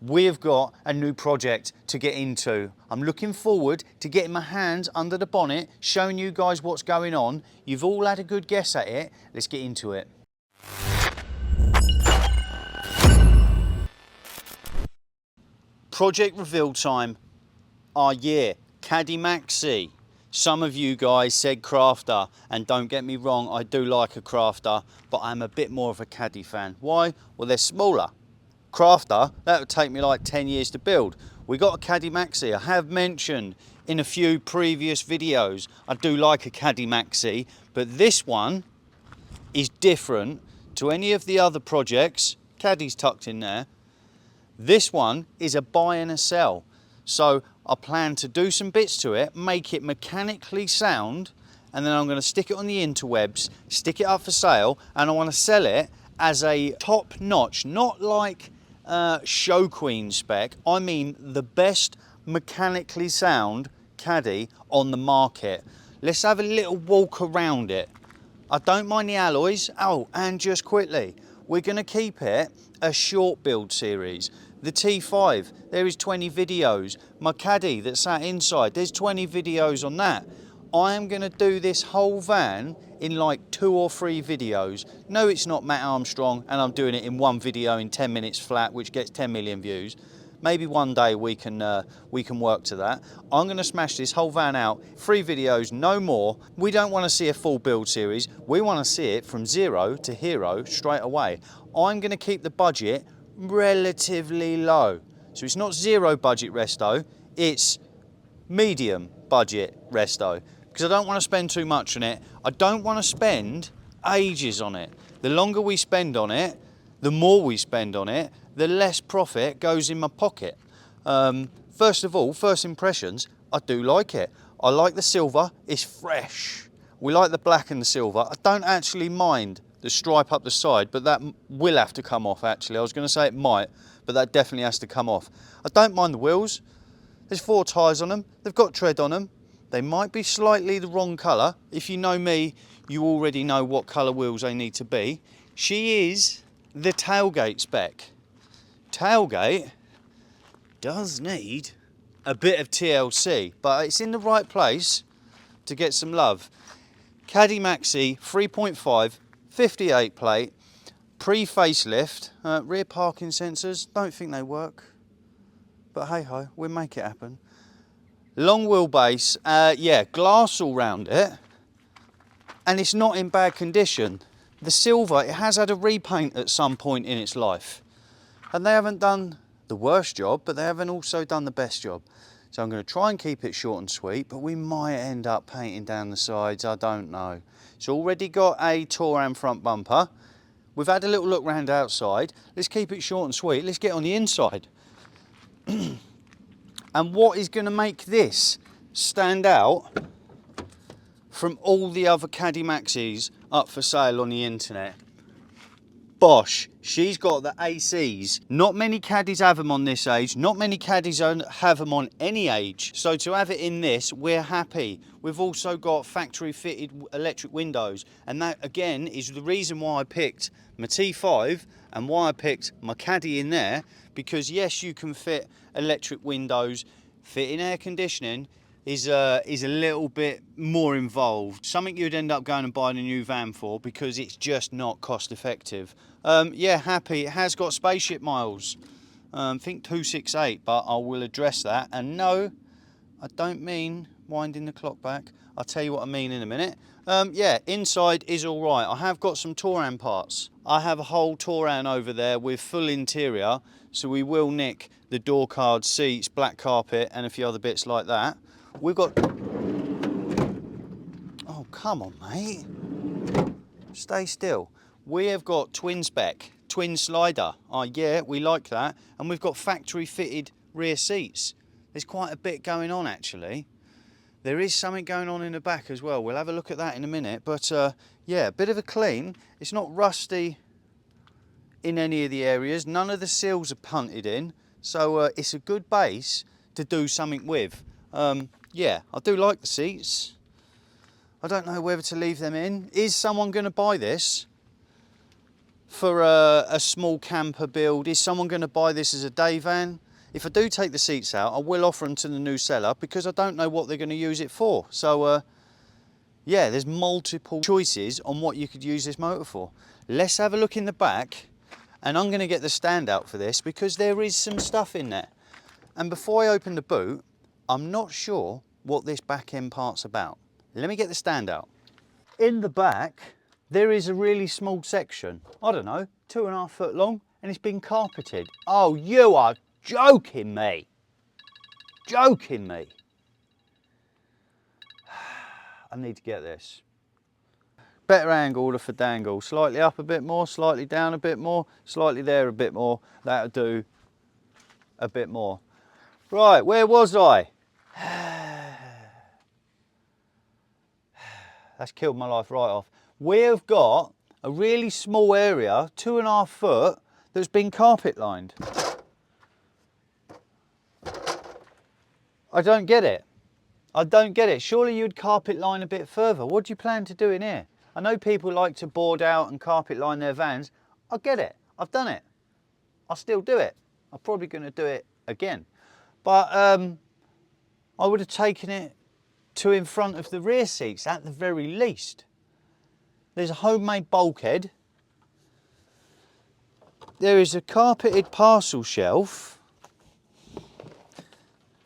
we've got a new project to get into. I'm looking forward to getting my hands under the bonnet, showing you guys what's going on. You've all had a good guess at it. Let's get into it. Project reveal time. Yeah, Time-Lapse. Some of you guys said crafter, and don't get me wrong, I do like a crafter, but I'm a bit more of a caddy fan. Why? Well, they're smaller. Crafter, that would take me like 10 years to build. We got a Time-Lapse. I have mentioned in a few previous videos, I do like a Time-Lapse, but this one is different to any of the other projects. Caddy's tucked in there. This one is a buy and a sell. So I plan to do some bits to it, make it mechanically sound, and then I'm going to stick it on the interwebs, stick it up for sale, and I want to sell it as a top notch, not like show queen spec, I mean the best mechanically sound caddy on the market. Let's have a little walk around it. I don't mind the alloys. Oh, and just quickly, we're going to keep it a short build series. The T5, there is 20 videos. My caddy that sat inside, there's 20 videos on that. I am going to do this whole van in like 2 or 3 videos. No, it's not Matt Armstrong, and I'm doing it in one video in 10 minutes flat, which gets 10 million views. Maybe one day we can work to that. I'm going to smash this whole van out, 3 videos, no more. We don't want to see a full build series. We want to see it from zero to hero straight away. I'm going to keep the budget relatively low. So it's not zero budget resto, it's medium budget resto, because I don't want to spend too much on it. I don't want to spend ages on it. The longer we spend on it, the more we spend on it, the less profit goes in my pocket. First of all, first impressions, I do like it. I like the silver, it's fresh. We like the black and the silver. I don't actually mind the stripe up the side, but that will have to come off actually. I was going to say it might, but that definitely has to come off. I don't mind the wheels. There's 4 tyres on them. They've got tread on them. They might be slightly the wrong colour. If you know me, you already know what colour wheels they need to be. She is the tailgate spec. Tailgate does need a bit of TLC, but it's in the right place to get some love. Time-Lapse 3.5, 58 plate, pre-facelift, rear parking sensors, don't think they work, but hey ho, we'll make it happen. Long wheelbase, yeah, glass all round it, and it's not in bad condition. The silver, it has had a repaint at some point in its life, and they haven't done the worst job, but they haven't also done the best job. So I'm going to try and keep it short and sweet, but we might end up painting down the sides, I don't know. It's already got a Touran front bumper. We've had a little look round outside. Let's keep it short and sweet. Let's get on the inside. And what is going to make this stand out from all the other Time-Lapses up for sale on the internet? Bosch, she's got the ACs. Not many caddies have them on this age. Not many caddies have them on any age. So to have it in this, we're happy. We've also got factory fitted electric windows. And that again is the reason why I picked my T5 and why I picked my caddy in there. Because yes, you can fit electric windows. Fitting air conditioning is a little bit more involved. Something you'd end up going and buying a new van for because it's just not cost effective. Yeah, happy. It has got spaceship miles. I think 268, but I will address that. And no, I don't mean winding the clock back. I'll tell you what I mean in a minute. Yeah, inside is all right. I have got some Touran parts. I have a whole Touran over there with full interior, so we will nick the door cards, seats, black carpet, and a few other bits like that. We've got... Oh, come on, mate. Stay still. We have got twin spec, twin slider. Oh, yeah, we like that. And we've got factory fitted rear seats. There's quite a bit going on, actually. There is something going on in the back as well. We'll have a look at that in a minute. But, yeah, a bit of a clean. It's not rusty in any of the areas. None of the seals are punted in. So it's a good base to do something with. Yeah, I do like the seats. I don't know whether to leave them in. Is someone going to buy this? for a small camper build? Is someone going to buy this as a day van? If I do take the seats out, I will offer them to the new seller because I don't know what they're going to use it for. So yeah, there's multiple choices on what you could use this motor for. Let's have a look in the back, and I'm going to get the stand out for this because there is some stuff in there. And before I open the boot, I'm not sure what this back end part's about. Let me get the stand out. In the back, there is a really small section, I don't know, 2.5 foot long, and it's been carpeted. Oh, you are joking me. Joking me. I need to get this. Better angle for dangle. Slightly up a bit more, slightly down a bit more, slightly there a bit more. That'll do a bit more. Right, where was I? That's killed my life right off. We have got a really small area, 2.5 foot, that's been carpet lined. I don't get it. I don't get it. Surely you'd carpet line a bit further. What do you plan to do in here? I know people like to board out and carpet line their vans. I get it. I've done it. I'll still do it. I'm probably going to do it again. But I would have taken it to in front of the rear seats at the very least. There's a homemade bulkhead. There is a carpeted parcel shelf.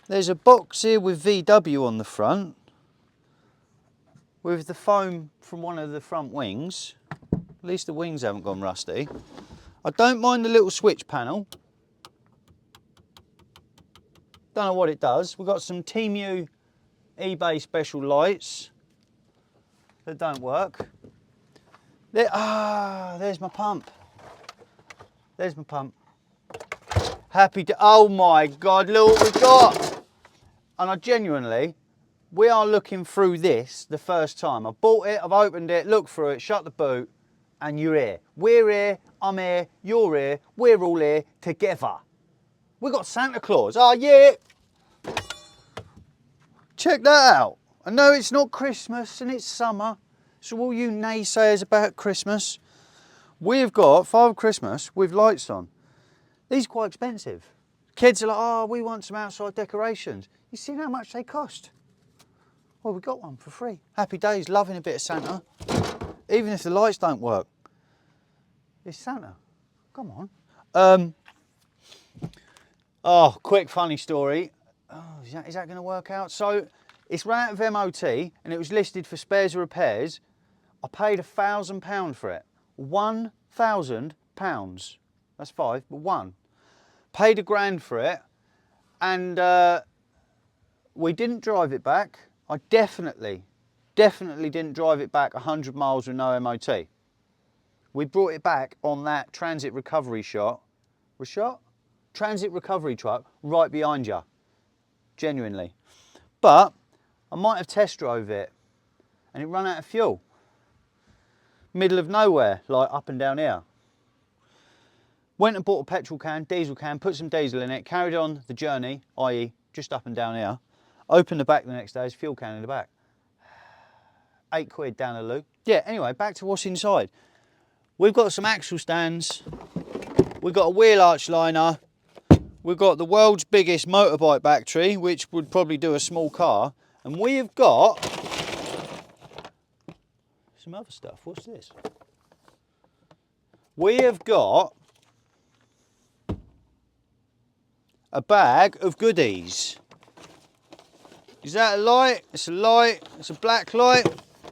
There's a box here with VW on the front, with the foam from one of the front wings. At least the wings haven't gone rusty. I don't mind the little switch panel. Don't know what it does. We've got some Temu eBay special lights that don't work. There's my pump. There's my pump. Happy to, oh my God, look what we've got. And I genuinely, we are looking through this the first time. I bought it, I've opened it, looked through it, shut the boot, and you're here. We're here, I'm here, you're here, we're all here together. We've got Santa Claus, oh yeah. Check that out. I know it's not Christmas and it's summer, so all you naysayers about Christmas, we've got Father Christmas with lights on. These are quite expensive. Kids are like, oh, we want some outside decorations. You seen how much they cost? Well, we got one for free. Happy days, loving a bit of Santa. Even if the lights don't work. It's Santa. Come on. Oh, quick funny story. Oh, is that going to work out? So, it's run out of MOT and it was listed for spares or repairs. I paid £1,000 for it. £1,000. That's 5, but 1. Paid £1,000 for it, and we didn't drive it back. I definitely didn't drive it back 100 miles with no MOT. We brought it back on that transit recovery transit recovery truck right behind you, genuinely. But I might have test drove it, and it ran out of fuel. Middle of nowhere, like up and down here. Went and bought a petrol can, diesel can, put some diesel in it, carried on the journey, i.e. just up and down here. Opened the back the next day, there's fuel can in the back. £8 down the loo. Yeah, anyway, back to what's inside. We've got some axle stands. We've got a wheel arch liner. We've got the world's biggest motorbike battery, which would probably do a small car. And we have got some other stuff. What's this? We have got a bag of goodies. Is that a light? It's a light. It's a black light.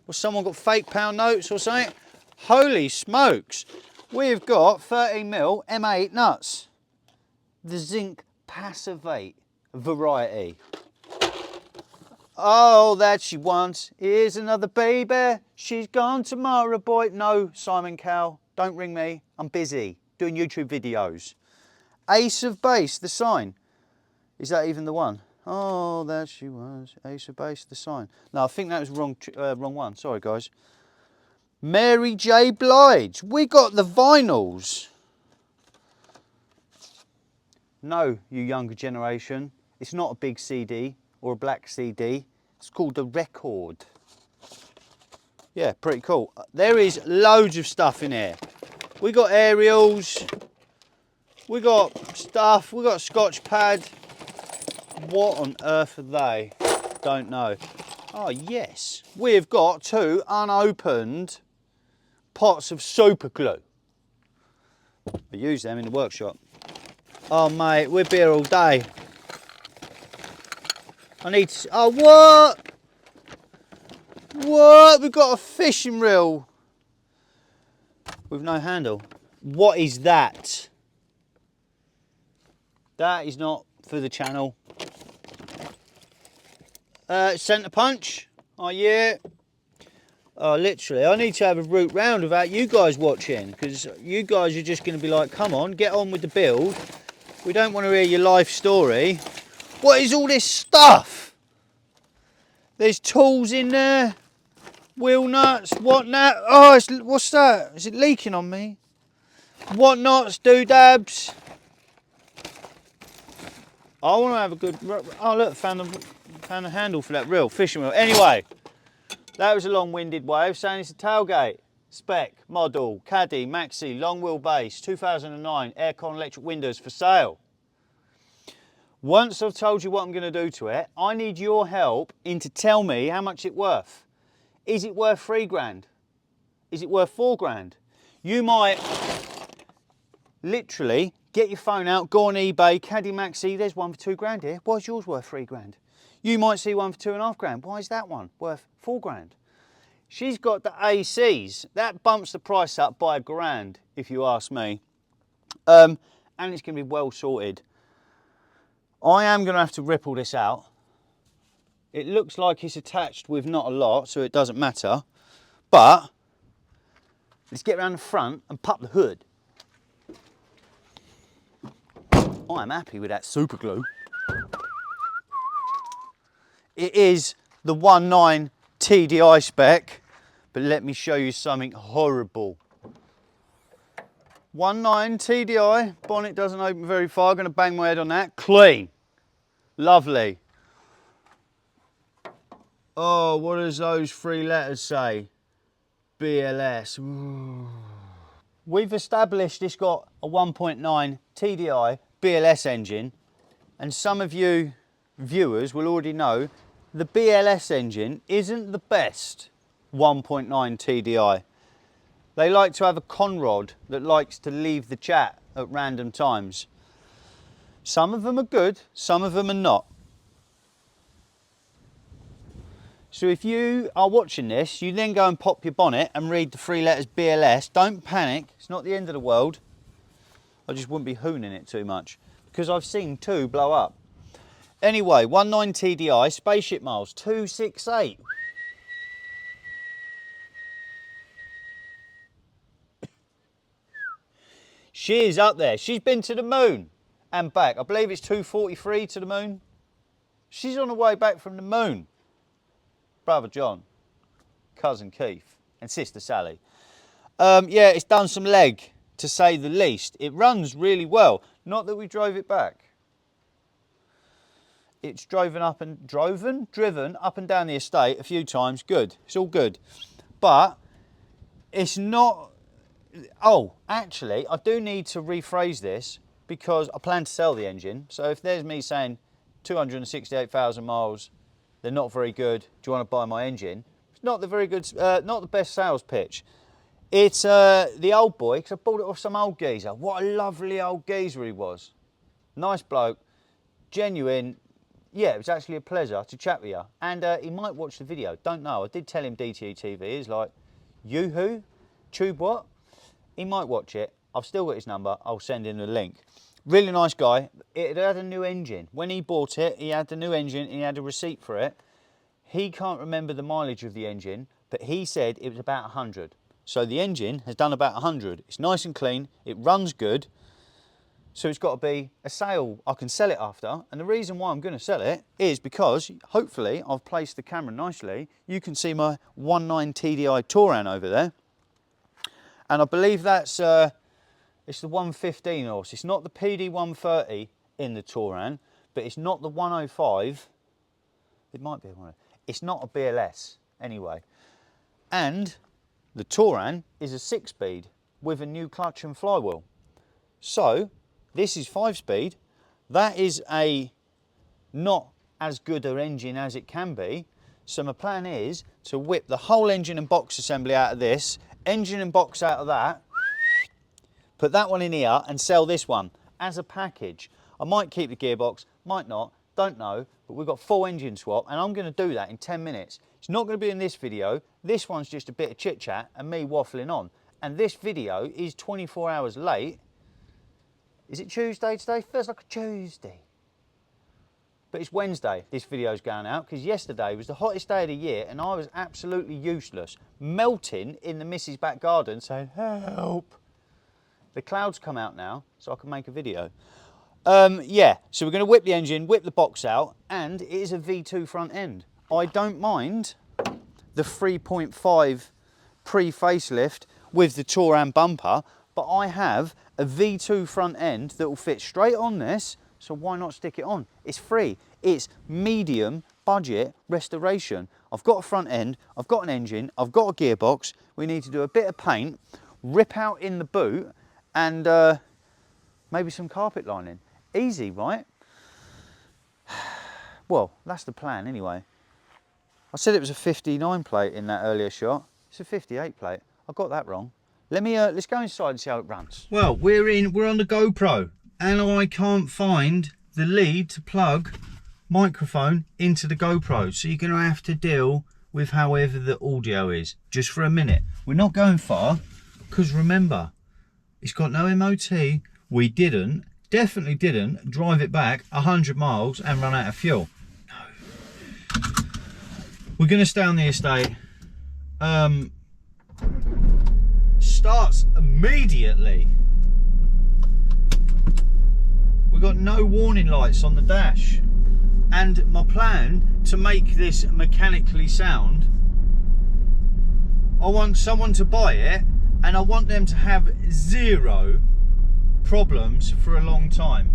Or someone got fake pound notes or something? Holy smokes. We've got 13mm M8 nuts. The zinc passivate variety. Oh, that she wants. Here's another baby. She's gone tomorrow, boy. No, Simon Cowell, don't ring me. I'm busy doing YouTube videos. Ace of Base, the sign. Is that even the one? Oh, that she was. Ace of Base, the sign. No, I think that was wrong one. Sorry, guys. Mary J. Blige. We got the vinyls. No, you younger generation. It's not a big CD or a black CD. It's called the record. Yeah, pretty cool. There is loads of stuff in here. We got aerials. We got stuff. We got Scotch pad. What on earth are they? Don't know. Oh yes, we've got 2 unopened pots of super glue. We use them in the workshop. Oh mate, we'll be here all day. I need to, oh what? What? We've got a fishing reel with no handle. What is that? That is not for the channel. Centre punch. Oh yeah. Oh, literally, I need to have a route round without you guys watching, because you guys are just going to be like, come on, get on with the build. We don't want to hear your life story. What is all this stuff? There's tools in there. Wheel nuts. What nut? Oh, what's that? Is it leaking on me? What nuts? Doodabs. I want to have a good... Oh, look, found the handle for that reel, fishing reel. Anyway. That was a long-winded way of saying it's a tailgate. Spec, model, Caddy, Maxi, long wheelbase, 2009, aircon electric windows for sale. Once I've told you what I'm going to do to it, I need your help in to tell me how much it's worth. Is it worth 3 grand? Is it worth 4 grand? You might literally get your phone out, go on eBay, Caddy Maxi, there's one for 2 grand here. Why is yours worth 3 grand? You might see one for 2.5 grand. Why is that one worth 4 grand? She's got the ACs. That bumps the price up by £1 grand, if you ask me. And it's going to be well sorted. I am going to have to rip all this out. It looks like it's attached with not a lot, so it doesn't matter. But let's get around the front and pop the hood. I'm happy with that super glue. It is the 1.9 TDI spec, but let me show you something horrible. 1.9 TDI, bonnet doesn't open very far, going to bang my head on that. Clean, lovely. Oh, what does those 3 letters say? BLS. Ooh. We've established it's got a 1.9 TDI BLS engine, and some of you viewers will already know the BLS engine isn't the best 1.9 TDI. They like to have a conrod that likes to leave the chat at random times. Some of them are good, some of them are not. So if you are watching this, you then go and pop your bonnet and read the 3 letters BLS. Don't panic, it's not the end of the world. I just wouldn't be hooning it too much, because I've seen 2 blow up. Anyway, 1.9 TDI, spaceship miles, 268. She is up there. She's been to the moon and back. I believe it's 243 to the moon. She's on the way back from the moon. Brother John, cousin Keith, and sister Sally. Yeah, it's done some leg, to say the least. It runs really well. Not that we drove it back. It's driven up and down the estate a few times. Good, it's all good. But it's not, oh, actually, I do need to rephrase this, because I plan to sell the engine. So if there's me saying 268,000 miles, they're not very good, do you want to buy my engine? It's not the very good, not the best sales pitch. It's the old boy, because I bought it off some old geezer. What a lovely old geezer he was. Nice bloke, genuine. Yeah, it was actually a pleasure to chat with you. And he might watch the video, don't know. I did tell him DTE TV. He's like, you who? Tube what? He might watch it. I've still got his number. I'll send him the link. Really nice guy. It had a new engine. When he bought it, he had the new engine and he had a receipt for it. He can't remember the mileage of the engine, but he said it was about 100. So the engine has done about 100. It's nice and clean. It runs good. So it's got to be a sale I can sell it after. And the reason why I'm going to sell it is because, hopefully, I've placed the camera nicely. You can see my 1.9 TDI Touran over there. And I believe that's, it's the 115 horse. It's not the PD 130 in the Touran, but it's not the 105. It might be a 105. It's not a BLS, anyway. And the Touran is a 6-speed. with a new clutch and flywheel. So this is 5-speed. That is a not as good an engine as it can be. So my plan is to whip the whole engine and box assembly out of this, engine and box out of that, put that one in here and sell this one as a package. I might keep the gearbox, might not, don't know, but we've got full engine swap and I'm going to do that in 10 minutes. It's not going to be in this video. This one's just a bit of chit chat and me waffling on. And this video is 24 hours late. Is it Tuesday today? Feels like a Tuesday. But it's Wednesday this video's going out because yesterday was the hottest day of the year and I was absolutely useless, melting in the missus' back garden saying, help. The clouds come out now so I can make a video. Yeah, so we're going to whip the engine, whip the box out, and it is a V2 front end. I don't mind the 3.5 pre-facelift with the Touran bumper, but I have a V2 front end that will fit straight on this, so why not stick it on? It's free. It's medium budget restoration. I've got a front end, I've got an engine, I've got a gearbox. We need to do a bit of paint, rip out in the boot, and maybe some carpet lining. Easy, right? Well, that's the plan anyway. I said it was a 59 plate in that earlier shot. It's a 58 plate. I got that wrong. Let me let's go inside and see how it runs. Well, we're on the GoPro and I can't find the lead to plug microphone into the GoPro. So you're going to have to deal with however the audio is just for a minute. We're not going far because remember, it's got no MOT. We definitely didn't drive it back 100 miles and run out of fuel. No. We're going to stay on the estate. Starts immediately. We've got no warning lights on the dash. And my plan to make this mechanically sound, I want someone to buy it and I want them to have zero problems for a long time.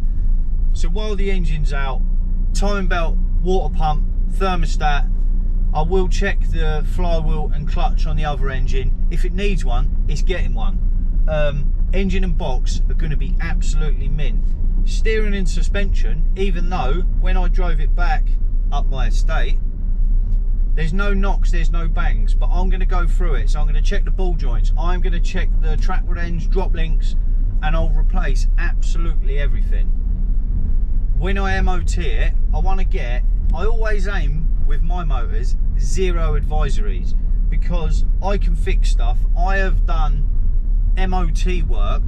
So while the engine's out, timing belt, water pump, thermostat, I will check the flywheel and clutch on the other engine. If it needs one, it's getting one. Engine and box are going to be absolutely mint. Steering and suspension, even though when I drove it back up my estate, there's no knocks, there's no bangs, but I'm going to go through it. So I'm going to check the ball joints, I'm going to check the track rod ends, drop links, and I'll replace absolutely everything. When I MOT it, I always aim with my motors 0 advisories because I can fix stuff. I have done MOT work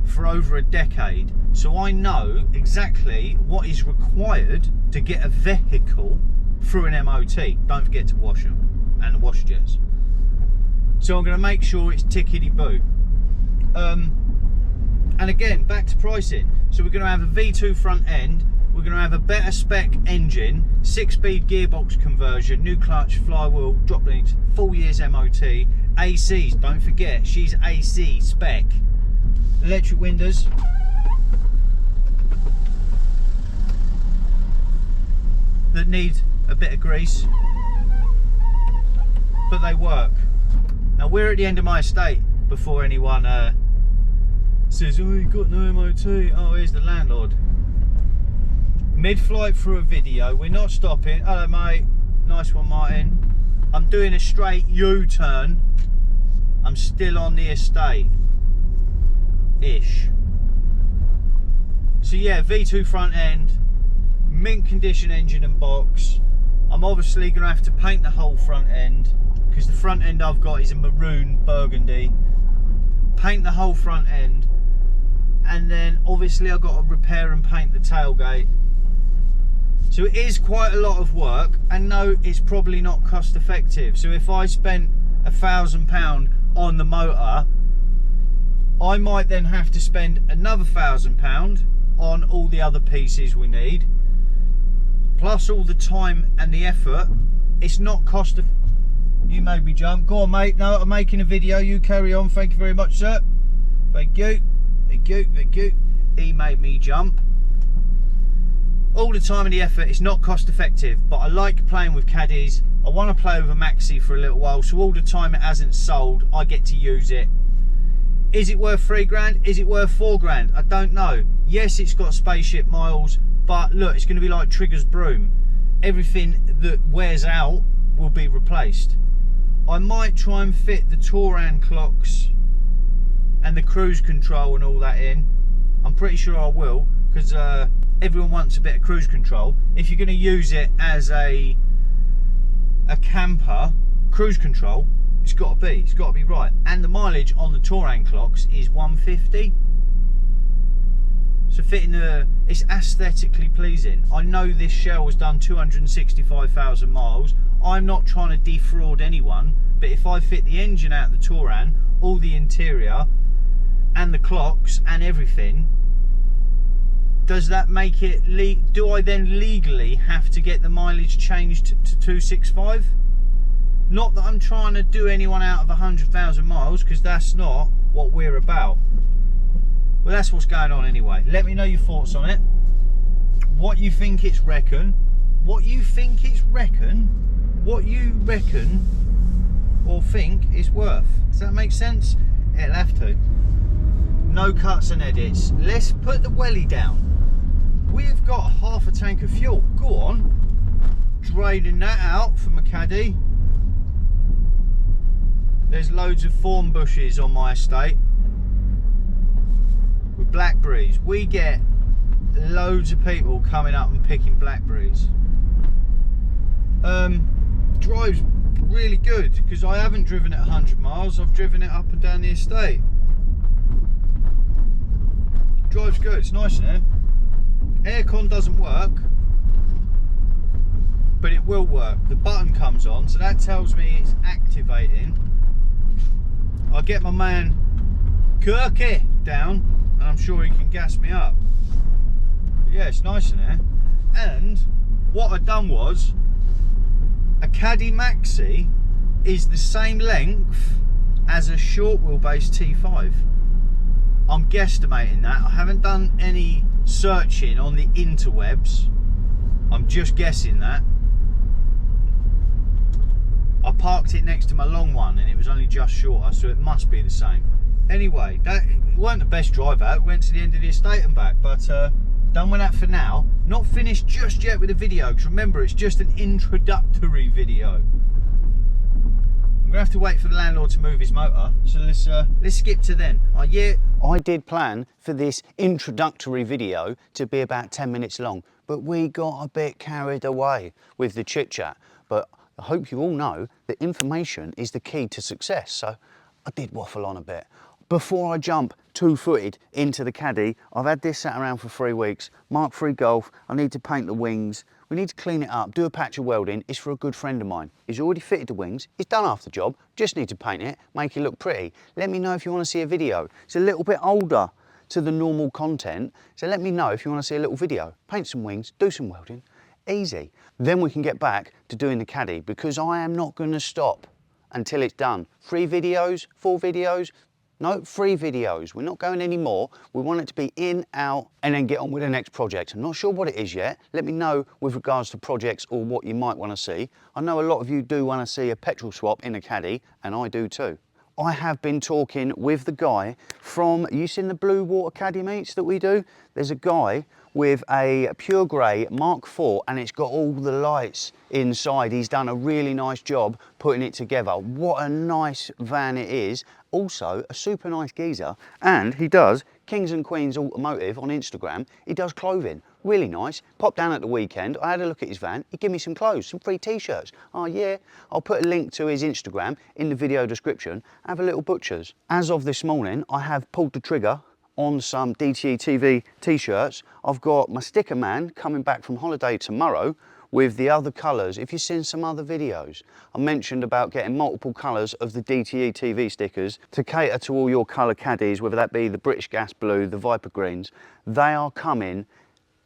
for over a decade, so I know exactly what is required to get a vehicle through an MOT. Don't forget to wash them and the wash jets. So I'm going to make sure it's tickety-boo. And again, back to pricing. So we're going to have a V2 front end, we're going to have a better spec engine, 6-speed gearbox conversion, new clutch, flywheel, drop links, full year's MOT, ACs, don't forget, she's AC spec, electric windows, that need a bit of grease, but they work. Now we're at the end of my estate before anyone says, oh, you got no MOT, oh, here's the landlord. Mid-flight through a video, we're not stopping. Hello mate, nice one Martin. I'm doing a straight U-turn. I'm still on the estate ish. So yeah, V2 front end, mint condition engine and box. I'm obviously going to have to paint the whole front end because the front end I've got is a maroon burgundy. Paint the whole front end, and then obviously I've got to repair and paint the tailgate. So it is quite a lot of work, and no, it's probably not cost effective. So if I spent £1,000 on the motor, I might then have to spend another £1,000 on all the other pieces we need, plus all the time and the effort. It's not cost effective. You made me jump. Go on mate, no, I'm making a video, you carry on. Thank you very much sir. Thank you, thank you, thank you. He made me jump. All the time and the effort, it's not cost effective, but I like playing with caddies. I want to play with a maxi for a little while, so all the time it hasn't sold, I get to use it. Is it worth 3 grand? Is it worth 4 grand? I don't know. Yes, it's got spaceship miles, but look, it's going to be like Trigger's broom. Everything that wears out will be replaced. I might try and fit the Touran clocks and the cruise control and all that in. I'm pretty sure I will, because everyone wants a bit of cruise control. If you're going to use it as a camper, cruise control, it's got to be right. And the mileage on the Touran clocks is 150. So fitting it's aesthetically pleasing. I know this shell has done 265,000 miles. I'm not trying to defraud anyone, but if I fit the engine out of the Touran, all the interior and the clocks and everything, does that make it do I then legally have to get the mileage changed to 265? Not that I'm trying to do anyone out of 100,000 miles, because that's not what we're about. Well, that's what's going on anyway. Let me know your thoughts on it. What you think it's reckon. What you think it's reckon. What you reckon or think it's worth. Does that make sense? It'll have to. No cuts and edits. Let's put the welly down. We've got half a tank of fuel. Go on. Draining that out from a caddy. There's loads of thorn bushes on my estate with blackberries. We get loads of people coming up and picking blackberries. Drives really good, because I haven't driven it 100 miles. I've driven it up and down the estate. Drives good. It's nice in here. Aircon doesn't work, but it will work. The button comes on, so that tells me it's activating. I'll get my man Kirky down, and I'm sure he can gas me up. Yeah, it's nice in here. And what I've done was, a Caddy Maxi is the same length as a short wheelbase T5. I'm guesstimating that. I haven't done any searching on the interwebs. I'm just guessing that. I parked it next to my long one and it was only just shorter, so it must be the same. Anyway, that it weren't the best drive out. Went to the end of the estate and back, but done with that for now. Not finished just yet with the video, because remember, it's just an introductory video. I'm gonna have to wait for the landlord to move his motor, so let's skip to then. Yeah, I did plan for this introductory video to be about 10 minutes long, but we got a bit carried away with the chit chat. But I hope you all know that information is the key to success, so I did waffle on a bit. Before I jump two-footed into the caddy, I've had this sat around for 3 weeks. Mark III Golf, I need to paint the wings. We need to clean it up, do a patch of welding. It's for a good friend of mine. He's already fitted the wings. He's done half the job. Just need to paint it, make it look pretty. Let me know if you want to see a video. It's a little bit older to the normal content, so let me know if you want to see a little video. Paint some wings, do some welding. Easy. Then we can get back to doing the caddy, because I am not going to stop until it's done. 3 videos, 4 videos, no, 3 videos. We're not going any more. We want it to be in, out, and then get on with the next project. I'm not sure what it is yet. Let me know with regards to projects or what you might want to see. I know a lot of you do want to see a petrol swap in a caddy, and I do too. I have been talking with the guy from, you seen the blue water caddy meets that we do? There's a guy with a pure grey Mark IV, and it's got all the lights inside. He's done a really nice job putting it together. What a nice van it is. Also a super nice geezer, and he does Kings and Queens Automotive on Instagram. He does clothing, really nice. Popped down at the weekend, I had a look at his van. He gave me some clothes, some free t-shirts. Oh yeah, I'll put a link to his Instagram in the video description. Have a little butchers. As of this morning, I have pulled the trigger on some DTE TV t-shirts. I've got my sticker man coming back from holiday tomorrow with the other colours. If you've seen some other videos, I mentioned about getting multiple colours of the DTE TV stickers to cater to all your colour caddies, whether that be the British Gas Blue, the Viper Greens. They are coming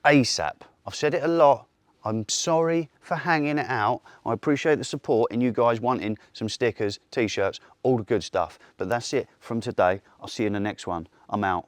ASAP. I've said it a lot. I'm sorry for hanging it out. I appreciate the support and you guys wanting some stickers, t-shirts, all the good stuff. But that's it from today. I'll see you in the next one. I'm out.